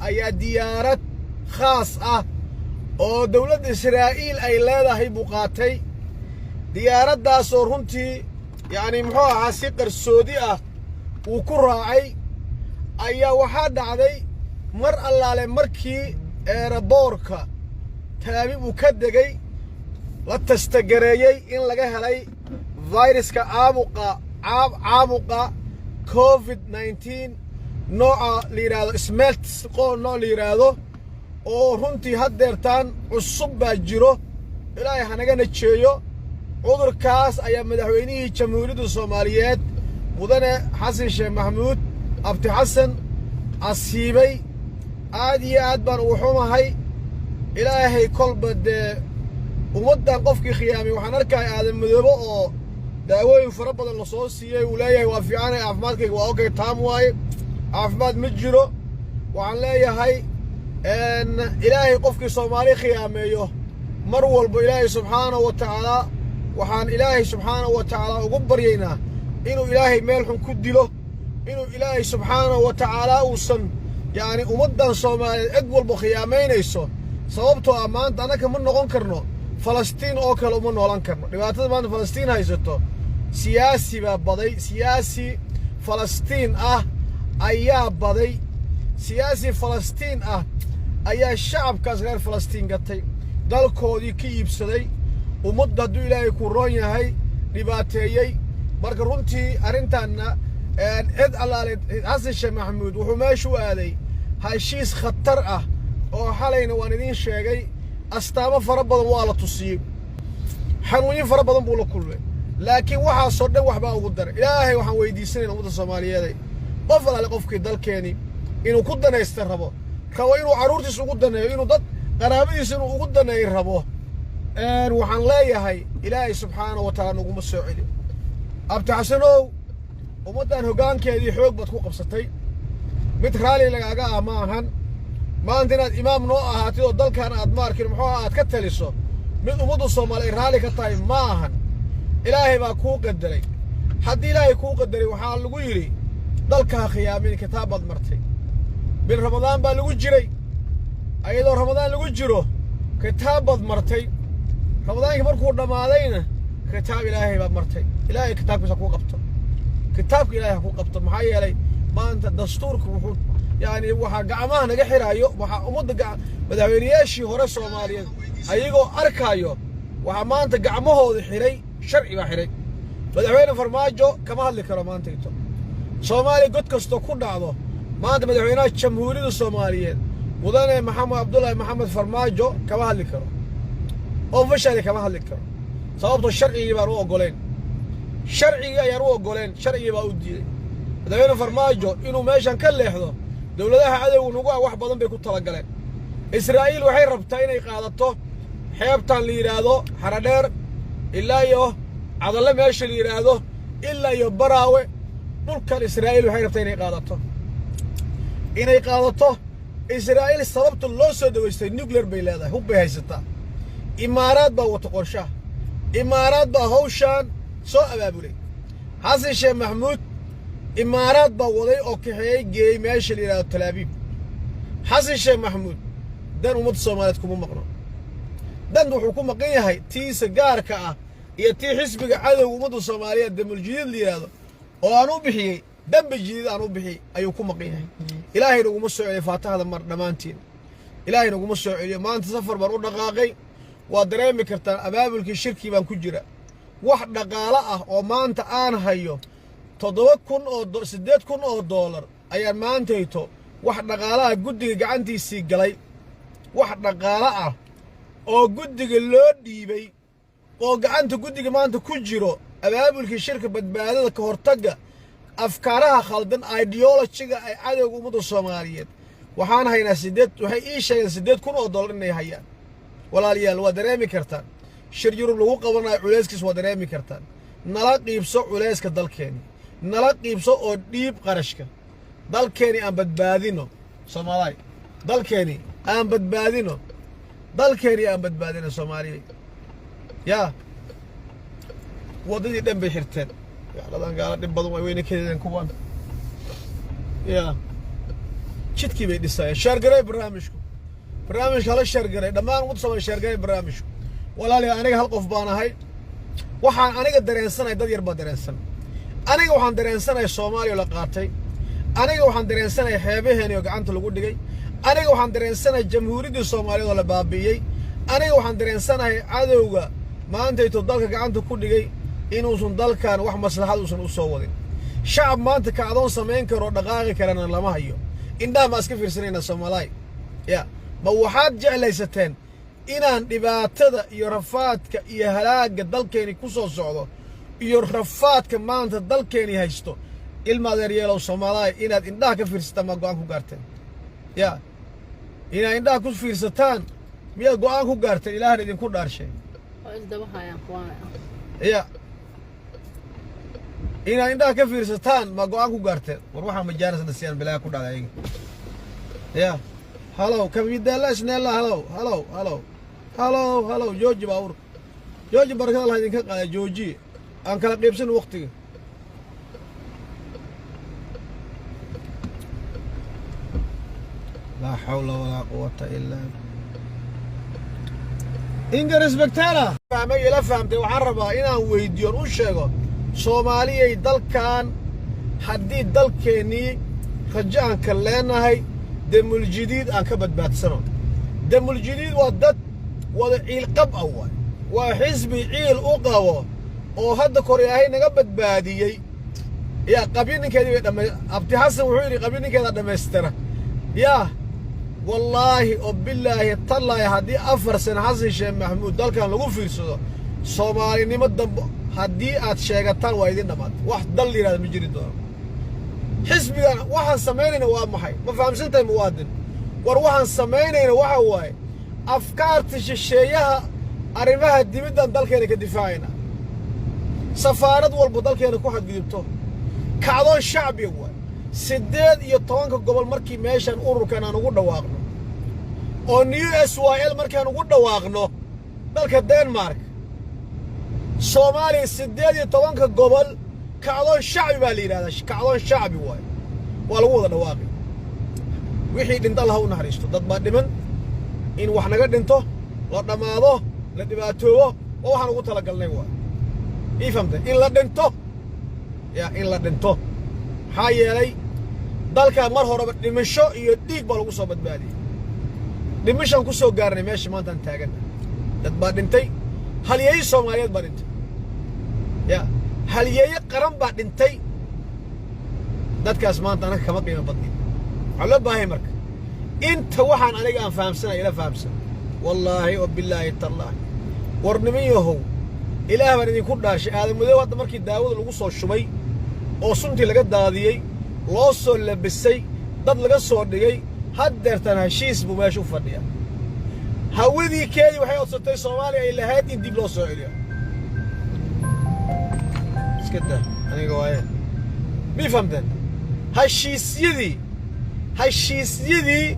ayaa diyaarad khaas ah oo dawladda Israa'iil ay leedahay buu qaatay diyaaraddaasoo runtii yacni muxuu ahaa si qarsoodi ah uu ku raacay ayaa waxaa dhacday mar allaale markii eeraboorka Talaabiib uu ka degay la tastagareeyay in laga helay fayraska caabuqa COVID-19 nooca la yiraahdo smelts nooc la yiraahdo oo runtii haddeertaan cusub baa jiro ilaahay hanaga najeeyo cudurkaas ayaa madaxweynihii jamhuuriyadda Soomaaliyeed mudane xasan sheekh maxamuud abdi xasan asiibay aad iyo aad baan ugu xumahay ilaahay kolba dee ummaddan qofkii khiyaamay waxaan arkay aadan madoobo oo daawooyin fara badan la soo siiyay uu leeyahay waa fiicanay caafimaadkayga waa okay taam waaye caafimaad ma jiro waxaan leeyahay ilaahay qofkii Soomaali khiyaameeyo mar walba ilaahay subxaanahu wa ta'aala waxaan ilaahay subxaanahu wa ta'aala ugu baryaynaa inuu ilaahay meel xun ku dilo inuu ilaahay subxaanahu wa ta'aala uusan yani ummaddan Soomaaliyeed cid walba khiyaameynayso sababtoo ah maanta annaka ma noqon karno Falastiin oo kale uma noolan karno dhibaatada maanta Falastiin haysato siyaasi baa baday siyaasi Falastiin ah ayaa baday siyaasi Falastiin ah ayaa shacabkaas reer Falastiin gatay dalkoodii ka iibsaday ummadda hadduu ilaahay ku roon yahay dhibaateeyey marka runtii arrintaanna cid allaale xasan sheekh maxamuud wuxuu meesha u aaday heshiis khatar ah oo xalayna waan idiin sheegay astaamo fara badan waa la tusiyey xanuunin fara badan buu la kulmay laakiin waxaasoo dhan waxbaa ugu daray ilaahay waxaan weydiisanaynaa ummadda Soomaaliyeed qof allaale qofkii dalkeeni inuu ku danaysta rabo inuu caruurtiisa ugu daneeyo inuu dad qaraabadiisa inuu ugu daneeyo rabo waxaan leeyahay ilaahay subxaanahu wa ta'aala naguma soo celi abdi xasanow ummaddan hoggaankeedii xoog baad ku qabsatay mid raali lagaaga ah ma ahan maanta inaad imaam noo ahaatid oo dalkan aad ma arkin muxuu aad ka taliso mid ummadda Soomaaliyeed raali ka tahay ma ahan ilaahay baa kuu qadaray haddii ilaahay kuu qadaray waxaa lagu yidhi dalkaa khiyaamin kitaab baad martay bil ramadaan baa lagu jiray ayadoo ramadaan lagu jiro kitaab baad martay ramadaankii markuu dhammaadayna kitaab ilaahay baad martay ilaahay kitaabkiisa ku qabto kitaabka ilaahay ku qabto maxaa yeelay maanta dastuurku wuxuu yani waxa gacmaha naga xiraayo waxa ummadda madaxweynayaashii hore Soomaaliyeed ayagoo arkaayo waxa maanta gacmahooda xiray sharci baa xiray madaxweyne Farmaajo kama hadli karo maanta ito Soomaaliya god kasto ku dhacdo maanta madaxweynaha jamhuuriyadda Soomaaliyeed mudane maxamed abdullaahi maxamed Farmaajo kama hadli karo oo fashali kama hadli karo sababtoo sharcigii baan u ogoleen sharcigii ayaan u ogoleen sharcigii baa u diiday madaxweyne Farmaajo inuu meeshan ka leexdo dawladaha cadowga nagu wax badan bay ku tala galeen Israa'iil waxay rabtaa inay qaadato xeebtan la yiraahdo Haradheer ilaa iyo Cadalle meesha la yiraahdo ilaa iyo Baraawe dhulkan Israa'iil waxay rabtaa inay qaadato Israa'iil sababta loo soo dhaweystay nuclear bay leedahay hub bay haysataa imaaraad baa wata qorshaha imaaraad baa hawshan soo abaabulay xasan sheekh maxamuud imaaraad baa waday oo kaxeeyay geeyay meesha la yiraahdo Talaabiib xasan sheekh maxamuud dan ummadda Soomaaliyeed kuma maqno dan wuxuu ku maqan yahay tiisa gaarka ah iyo tii xisbiga cadowga ummadda Soomaaliyeed damul jidid la yiraahdo oo aan u bixiyay dambi jidid aan u bixiyay ayuu ku maqan yahay ilaahay naguma soo celiyo faatahada mar dhamaantiin ilaahay naguma soo celiyo maanta safar baan u dhaqaaqay waa dareemi kartaan abaabulkii shirkii baan ku jira wax dhaqaale ah oo maanta aan hayo 8,000 oo dollar ayaan maanta hayto wax dhaqaalaha guddiga gacantiisii galay wax dhaqaale ah oo guddiga loo dhiibay oo gacanta guddiga maanta ku jiro abaabulkii shirka badbaadada ka hortagga afkaaraha khaldan ideology-ga ay cadowga ummadda Soomaaliyeed waxaan haynaa waxay ii sheegeen 8,000 oo dollar inay hayaan walaalayaal waa dareemi kartaan shir yurub lagu qabanayo culeyskiis waa dareemi kartaan nala qiibso culeyska dalkeeni nala qiibso oo dhiib qarashka dalkeeni aan badbaadino Soomaaliya dalkeeni aan badbaadino Soomaaliya ya wadadii dhan bay xirteen yacladan gaala dhib badan way weyna keedeen kuwan ya jidkii bay dhisayeen sheergaray barnaamijka hala sheergaray dhammaan ummadda Soomaaliya sheergaray barnaamijku walaalayaal aniga hal qof baan ahay waxaan aniga dareensanay dad yar baa dareensan aniga waxaan dareensanay Soomaaliya la qaatay aniga waxaan dareensanay xeebaheena oo gacanta lagu dhigay aniga waxaan dareensanay jamhuuriyadda Soomaaliya oo la baabiyay aniga waxaan dareensanay cadawga maanta ay dalka gacanta ku dhigay inuusan dalkan wax maslaxad uusan u soo wadin shacab maanta ka adoon sameyn karo dhaqaaqi karana lama hayo indhaha ma iska fiirsanayna Soomaaliya ya ma waxaad jeclaysateen inaan dhibaatada iyo rafaadka iyo halaaga dalkeeni ku soo socdo iyo rafaadka maanta dalkeeni haysto ilma adeeryeelow Soomaaliya inaad indhaha ka fiirsataan ma go'aan ku gaarteen ya inaad indhaha ku fiirsataan miyaad go'aan ku gaarteen ilaahay idinku dhaarshay ya inaad indhaha ka fiirsataan ma go'aan ku gaarteen war waxaa majaarisna siyaan bilaa ku dhacay ya halo kamidala isneela halo jooji baawur jooji barakada Allah idinka qaada jooji aan kala qaybsan waqtiga la hawla wala quwwata illa inga respectana fahmay ila fahamtay waxaan rabaa inaan weydiyo u sheego Soomaaliyay dalkan haddii dalkeeni rajaan ka leenahay damul jadiid aan ka badbaadsano damul jadiid waa dad wada ciil qab away waa xisbi ciil u qabo oo hadda Koreyahay naga badbaadiyay ya qabininkeedii way dhamay abti xasan wuxuu yiri qabininkeeda dhameystira ya wallahi oo billahi tallahi haddii 4 sano xasan sheekh maxamuud dalkan lagu fiirsado Soomaalinimo dambe haddii aad sheegataan waa idin dhamaad wax dal yiraahdo ma jiri doono xisbigan waxaan sameynayna waa maxay ma fahamsantahay muwaadin war waxaan sameynayna waxa waaye afkaarta shisheeyaha arrimaha dibadda dalkeena ka difaacayna safaarad walba dalkeena ku xadgudubto kacdoon shacbi waay 18 gobol markii meeshan ururkan aan ugu dhawaaqno oo New SYL markaan ugu dhawaaqno dalka Denmark Soomaaliya 18 gobol kacdoon shacbi baa la yiraahdaa kacdoon shacbi waay waa lagu wada dhawaaqay wixii dhinta Allah u naxariisto dad baa dhiman in wax naga dhinto la dhamaado la dhibaatoobo oo waxaan ugu tala galnay waay ifamta in la dhinto ya in la dhinto maxaa yeelay dalka mar horeba dhimasho iyo dhiig baa lagu soo badbaadiyay dhimashan ku soo gaarnay meesha maanta aan taagan dad baa dhintay halyeey Soomaaliyeed baa dhintay ya halyeey qaran baa dhintay dadkaas maanta anaga kama qiimo badnin waxa loo baahay marka inta waxaan aniga aan fahamsanay ila fahamsan wallahi wa billahi tallahi warnimiyahow ilaah baan idinku dhaashay aadamadow hadda markii daawada lagu soo shubay oo suntii laga daadiyay loo soo labisay dad laga soo dhigay haddeertan heshiis buu meesha u fadhiyaa hawadii keedii waxay codsatay Soomaaliya ay lahayd in dib loo soo celiyo iska daa aniga waaye mi fahamteen heshiisyadii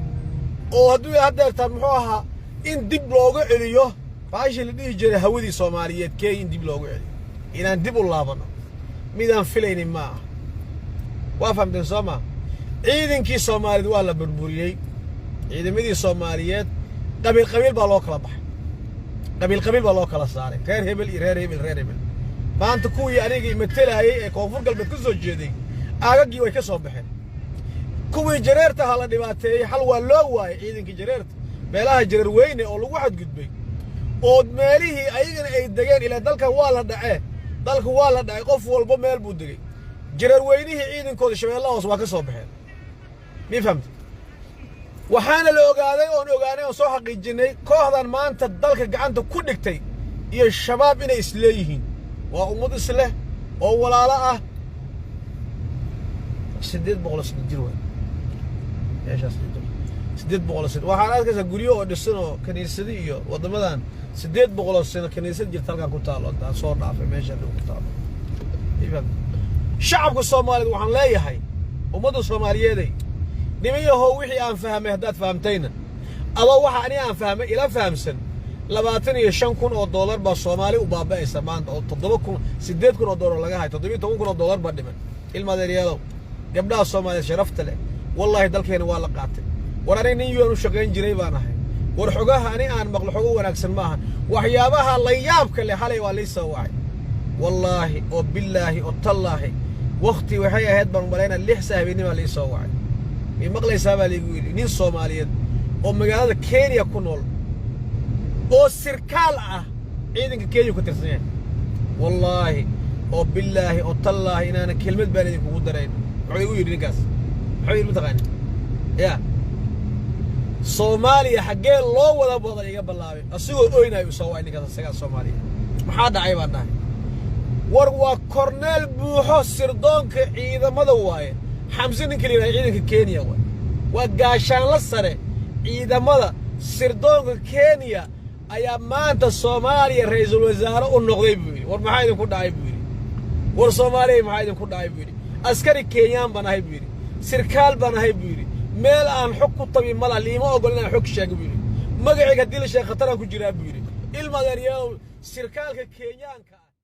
oo hadduu haddeertan muxuu ahaa in dib looga celiyo baashii la dhihi jiray hawadii Soomaaliyeed kee in dib looga celiyo inaan dib u laabano midaan filaynin ma aha waa fahamteen Sooma ciidankii Soomaaliyeed waa la burburiyay ciidamadii Soomaaliyeed qabiil baa loo kala baxay qabiil baa loo kala saaray reer hebel maanta kuwii anigii matalaayay ee koonfur galbeed ku soo jeeday aagagii way ka soo baxeen kuwii jareerta hala dhibaateeyay hal waa loo waayay ciidankii jareerta meelaha jareer weyne oo lagu xadgudbay oo meelihii ayagana ay degeen ilaa dalkan waa la dhacay qof walba meel buu degay jareer weynihii ciidankooda shabeellaha hoos waa ka soo baxeen mi fahamtay waxaana la ogaaday oo soo xaqiijinay kooxdan maanta dalka gacanta ku dhigtay iyo shabaab inay isleeyihiin waa ummad isleh oo walaalo ah 800 jir way yeeshaas 800 waxaan arkaysaa guryo oo dhisan oo kaniisadi iyo wadamadan 800 sano kaniisad jirta halkan ku taalo taa soo dhaafay meesha ku taalo iban shacabka Soomaaliyeed waxaan leeyahay ummadda Soomaaliyeed nimayahow wixii aan fahmay haddaad fahamtayna adoo waxa aan fahmay ila fahamsan 25,000 oo dollar baa Soomaali u baaba'aysa maanta oo 8,000 oo dollar laga hayo 17,000 oo dollar baa dhiman ilma adeeryaalow gabdhaha Soomaaliyeed sharafta leh والله دلكينا waa la qaatay war ani nin yuu shaqeyn jiray baan ahay war xogaha ani aan maqlo xogo wanaagsan maaha waxyaabaha la yaabka leh halay waa liisa wacay wallahi oo billahi oo tallahi waqti waxay ahayd baan malayna 6 saaxiibinimo liisa wacay ee maqlaysaa baa liigu yiri nin Soomaaliyeed oo magaalada Kenya ku nool oo sirkaal ah ciidanka Kenya ku tirsan yahay wallahi oo billahi oo tallahi inaana kelmad baan idin kugu dareyn wuxuu igu yiri ninkaas wuxuu yiri mataqaan ya Soomaaliya xagee loo wada badan iga bilaabay asigoo ooynay u soo wayniga saga Soomaaliya maxaa dhacay baan dhahay war waa korneel buuxo sirdoonka ciidamada waaye xamsi ninka leeyahay ciidanka Kenya waa gaashaan la sare ciidamada sirdoonka Kenya ayaa maanta Soomaaliya ra'iisul wasaare u noqday buu war maxay idin ku dhacay buu war Soomaaliya maxay idin ku dhacay buu askari Kenyaan baan ahay buu sirkaal baan ahay buu meel aan xog ku tabi mala liima ogolna xog sheeg buu magaciga dil sheekh khatar ku jira buu ilma yaryar sirkaalka Kenyaanka